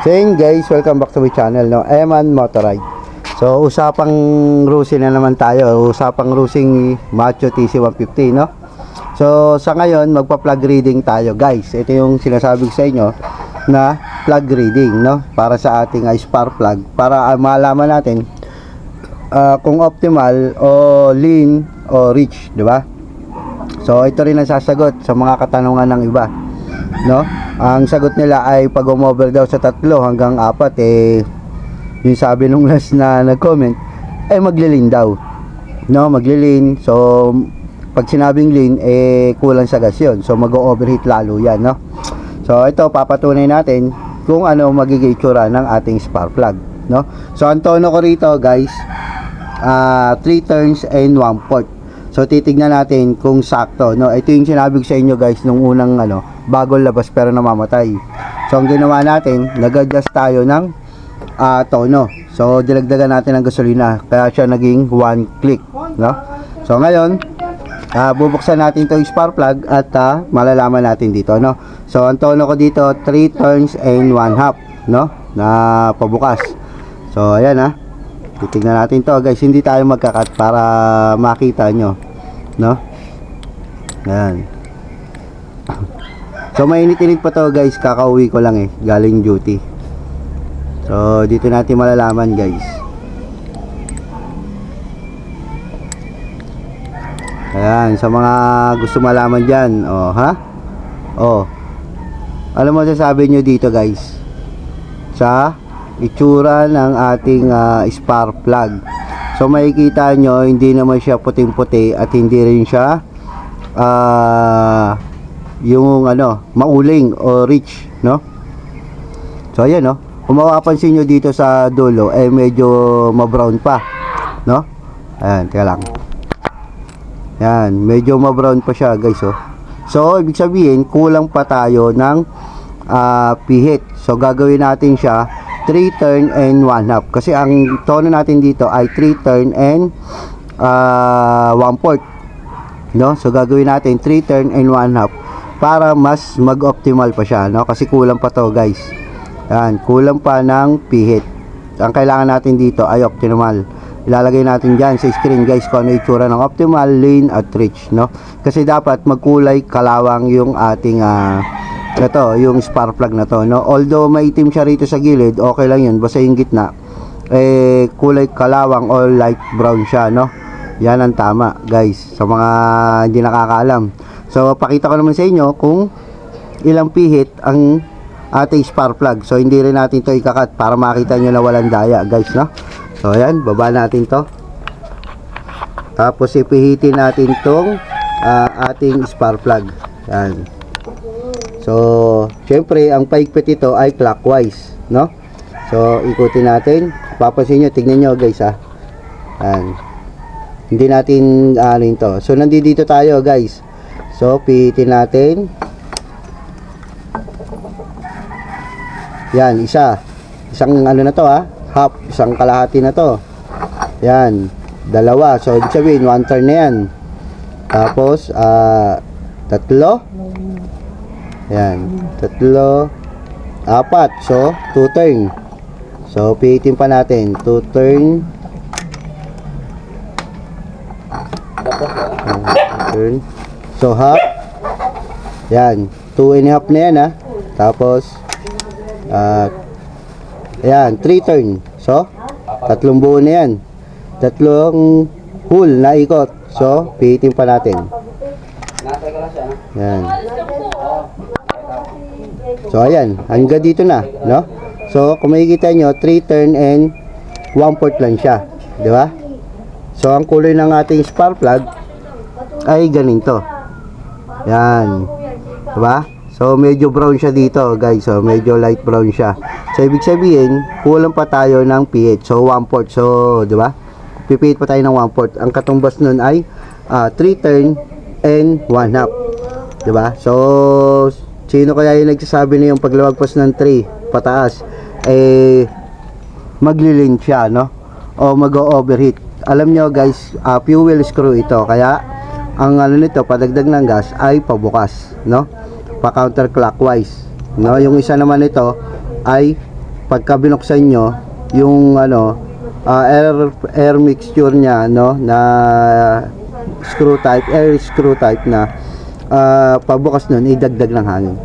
So yun guys, welcome back to my channel, no? Eman Motorride. So usapang rusing na naman tayo. Usapang rusing Macho TC150, no? So sa ngayon, magpa-plug reading tayo guys. Ito yung sinasabi ko sa inyo na plug reading, no? Para sa ating spark plug. Para malaman natin kung optimal o lean o rich, di ba? So ito rin ang sasagot sa mga katanungan ng iba, no? Ang sagot nila ay pag umover daw sa 3 hanggang 4, yung sabi nung last na nag-comment ay maglilin daw, no? Maglilin. So pag sinabing lean kulang sa gas yun, so mag-overheat lalo yan, no? So ito papatunay natin kung ano magiging itsura ng ating spark plug, no? So ang tono ko rito guys, 3 turns and 1 port. So titignan natin kung sakto, no? Ito yung sinabi ko sa inyo guys nung unang bagong labas pero namamatay. So ang ginawa natin, nag-adjust tayo ng tono. So dinagdagan natin ng gasolina, kaya siya naging 1 click, no? So ngayon, bubuksan natin 'tong spark plug at malalaman natin dito, no? So ang tono ko dito 3 turns and 1/2, no? Na pabukas. So ayan titignan natin to guys, hindi tayo magkakat para makita nyo, no? Ayan. So mainit-init pa to guys, kakauwi ko lang galing duty. So dito natin malalaman guys. Ayan, sa mga gusto malaman dyan, alam mo sasabi nyo dito guys sa itsura ng ating spark plug. So makikita nyo, hindi naman siya puting-puti at hindi rin siya yung mauling o rich, no? So ayan, no? Kung mapapansin nyo dito sa dulo medyo ma-brown pa, no? Ayan, teka lang. Ayan, medyo ma-brown pa siya guys, oh. So ibig sabihin kulang pa tayo ng pihit. So gagawin natin siya 3 turn and 1/2 kasi ang tono natin dito ay 3 turn and 1 port, no? So gagawin natin 3 turn and 1/2 para mas mag-optimal pa siya, no? Kasi kulang pa to guys. Yan, kulang pa ng pihit. Ang kailangan natin dito ay optimal. Ilalagay natin dyan sa screen guys kung ano itsura ng optimal, lean at rich, no? Kasi dapat magkulay kalawang yung ating yung spark plug na to, no? Although maitim siya rito sa gilid, okay lang yun, basta yung gitna kulay kalawang o light brown siya, no? Yan ang tama guys sa mga hindi nakakaalam. So pakita ko naman sa inyo kung ilang pihit ang ating spark plug. So hindi rin natin to ikakat para makita nyo na walang daya guys, no? So ayan, baba natin to, tapos ipihitin natin tong ating spark plug. Yan. So, syempre, ang paigpit ito ay clockwise, no? So, ikutin natin. Papansin nyo, tignan nyo guys, Ayan. Hindi natin ito. So, nandito tayo guys. So, pihitin natin. Yan, isang na to, half, isang kalahati na to. Yan, dalawa. So, ibig sabihin, 1 turn na yan. Tapos, 3. Yan, 3, 4. So, 2 turn. So, pihitin pa natin. 2 turn. Turn. So, half. Yan, 2.5 na yan, Tapos, yan, 3 turn. So, 3 buo na yan. 3 hole na ikot. So, pihitin pa natin. Yan. So ayan, hanggang dito na, no? So kung makikita nyo, 3 turn and 1 port lang siya, di ba? So ang kulay ng ating spark plug ay ganito. Yan, di ba? So medyo brown siya dito guys, so medyo light brown siya. So ibig sabihin, kulang pa tayo ng pihit. So 1 port, so di ba? Pipihit pa tayo ng 1 port. Ang katumbas nun ay 3 turn and 1/2, di ba? So sino kaya yung nagsasabi na yung paglawagpas ng 3 pataas maglilin siya, no? O mag-overheat. Alam nyo guys, fuel screw ito, kaya ang nito padagdag ng gas ay pabukas, no? Pa counterclockwise, no? Yung isa naman nito ay pagka binuksan nyo yung air mixture nya, no, na air screw type na pabukas nun, idagdag ng hangin.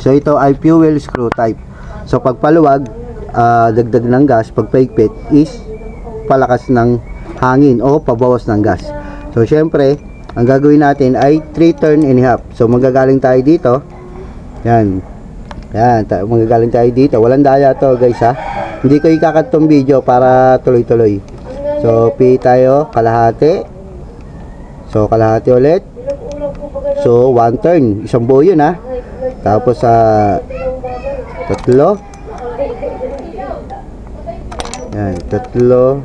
So ito ay fuel screw type. So pag paluwag, dagdag ng gas. Pag paigpit is palakas ng hangin o pabawas ng gas. So syempre, ang gagawin natin ay 3 turn and a half. So magagaling tayo dito. Yan. Magagaling tayo dito. Walang daya to, guys, ha. Hindi ko ikakat tong video para tuloy-tuloy. So P tayo, kalahati. So kalahati ulit. So 1 turn, isang buo yun, ha. Tapos tatlo. Yan, tatlo,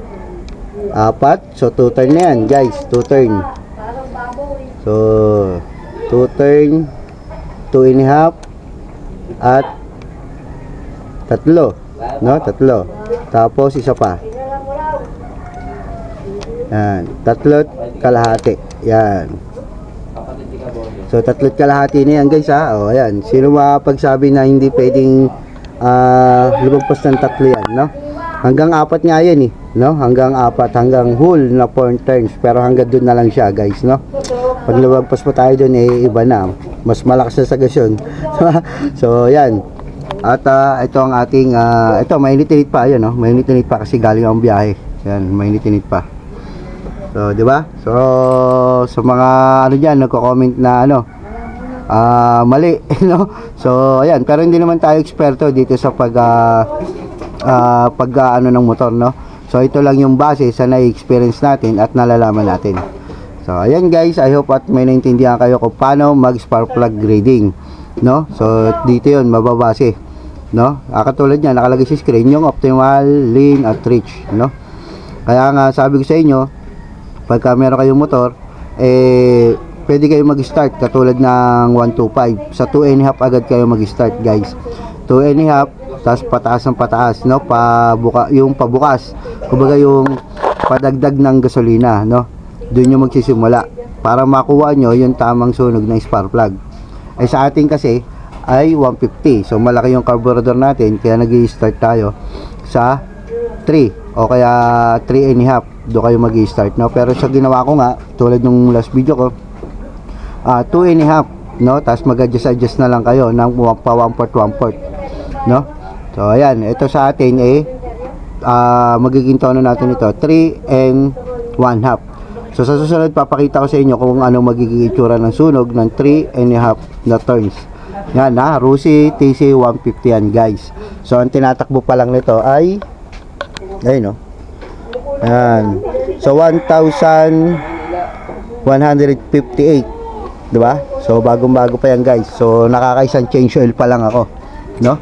apat. So 2 turn na yan, guys. 2 turn. So 2 turn, 2 and a half, at tatlo, no? Tatlo. Tapos isa pa. Yan, tatlo't kalahati. Yan. So tatlo't kalahati na yan, guys, ha. O ayan, sino makapagsabi na hindi pwedeng lumagpas ng tatlo yan, no? Hanggang 4 nga yan, no? Hanggang 4, hanggang whole na 4 turns. Pero hanggang doon na lang siya, guys, no? Pag lumagpas pa tayo doon, iba na. Mas malakas na sa gasyon. So yan. At ito ang ating ito, mainit-init pa, ayan, no? Mainit-init pa kasi galing ang biyahe. Yan, mainit-init pa. So, di ba? So, sa mga diyan nagko-comment na mali, no? So, ayan, pero hindi naman tayo eksperto dito sa pag ng motor, no? So, ito lang yung base sa na-experience natin at nalalaman natin. So, ayan, guys, I hope at may naintindihan kayo kung paano mag-spark plug grading, no? So, dito yun, mababase, no? Katulad niya, nakalagay sa screen yung optimal, lean, at reach, no? Kaya nga, sabi ko sa inyo, pagka meron kayong motor, pwede kayo mag-start katulad ng 125. Sa 2 and a half agad kayo mag-start, guys. 2 and a half, tapos pataas ng pataas, no? Yung pabukas, kumbaga yung padagdag ng gasolina, no? Doon yung magsisimula para makuha nyo yung tamang sunog ng spark plug. Ay sa atin kasi ay 150, so malaki yung carburetor natin, kaya nag-i-start tayo sa 3 o kaya 3 and a half. Doon kayo mag-i-start, no? Pero sa ginawa ko nga, tulad nung last video ko, 2 and a half, no? Tapos mag-adjust na lang kayo ng pa 1/4, no? So ayan, ito sa atin magiging tono natin ito 3 and 1 half. So sa susunod, papakita ko sa inyo kung ano magiging itsura ng sunog ng 3 and a half na turns. Yan, ha, Rusi TC 150 yan, guys. So ang tinatakbo pa lang nito ay ayun, no? Yan. So 1,158, diba? So bagong-bago pa yan, guys. So nakakaisang change oil pa lang ako, no?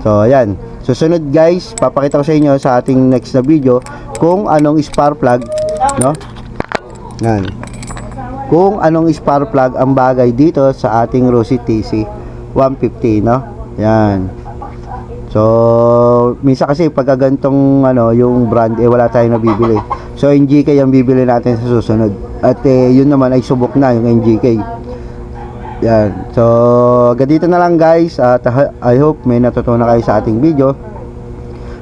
So ayan. Susunod, guys, papakita ko sa inyo sa ating next na video kung anong spark plug, no? Yan. Kung anong spark plug ang bagay dito sa ating Rusi TC 150, no? Yan. So, minsan kasi pagka ganitong yung brand, wala tayong nabibili. So, NGK ang bibili natin sa susunod. At yun naman ay subok na yung NGK. Yan. So, ganito na lang, guys. At I hope may natutunan kayo sa ating video.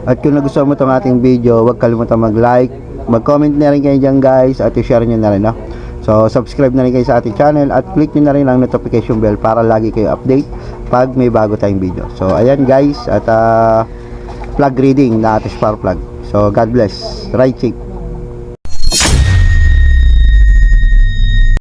At kung nagustuhan mo itong ating video, huwag kalimutan mag-like, mag-comment na rin kayo dyan, guys, at i-share nyo na rin, no? So, subscribe na rin kayo sa ating channel at click nyo na rin ang notification bell para lagi kayo update pag may bago tayong video. So, ayan, guys, at plug reading na ating spark plug. So, God bless. Ride safe.